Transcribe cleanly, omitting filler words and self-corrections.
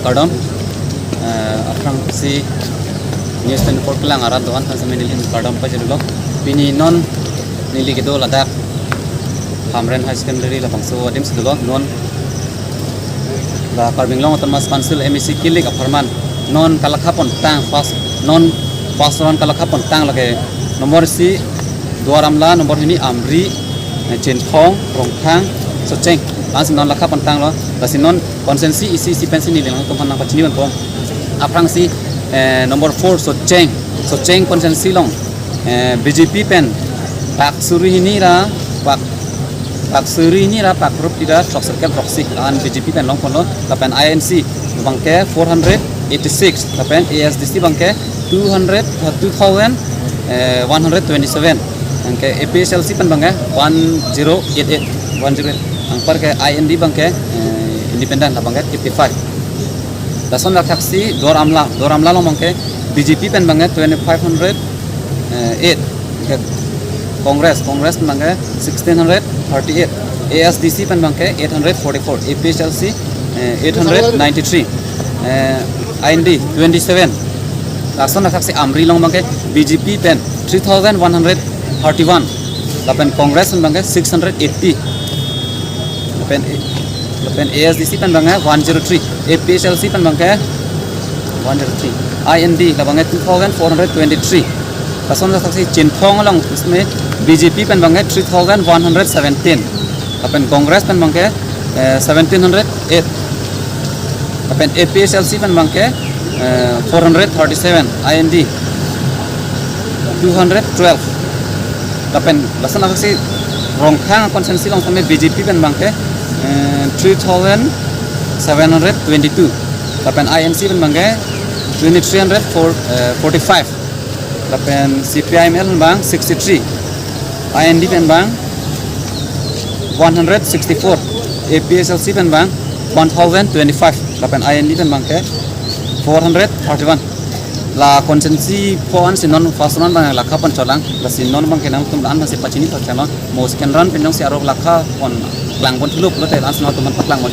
kardom afrang si news 24 kelang arat doan ha semenil hin kardom pa jelulo pini non nili gedo ladak hamren high secondary la bangso adim sedulo non la karbinglong otomas council MEC kilik aparman non kalakhapon tang fast non fast run kalakhapon tang lage nomor si duaramla nomor ini amri chenthong rongkhang socheng as non lakha pantang lo dasin non konsensi isi pensi ni lang tumhan nang pachini ban pom aprang si nomor 4 socheng konsensi long BJP pen pak suri ini ra pak group tida stock circle proxy an BJP pen long kono tapen INC bangke 486 tapen ASDC bangke 2127 angke APSLC pen bangke 1088 ang par ke IND bangke independent la bangke 55 dason la taxi doramla long bangke BJP pen bangke 2508 Congress bangke 1638 ASDC pen bangke 844 APSLC 893 IND 27 dason la taxi amri long bangke BJP pen 3131 lapen Congress pen bangke 680 pen ASDC pen bangke 103 APSLC pen bangke 103 IND la bangke 2423 dason la taxi chinthong long usme BJP pen bangke 3117 pen Congress pen bangke 1708 pen APSLC pen bangke 437 IND 212 pen dason la taxi rongkhang konsensi long sampai BJP pen bangke 3722 tapen INC pen bangke 2345 tapen CPIML pen bang 63 IND pen bang 164 APSLC pen bang 1025 tapen IND pen bangke 431 la konsensi pon sinon fasunan bang lakha pan cholang la sinon bang kenang tum an masih pachini thak chama mos kenran penjong si arok lakha on lang pon thulup lo te an sna tum paklang mon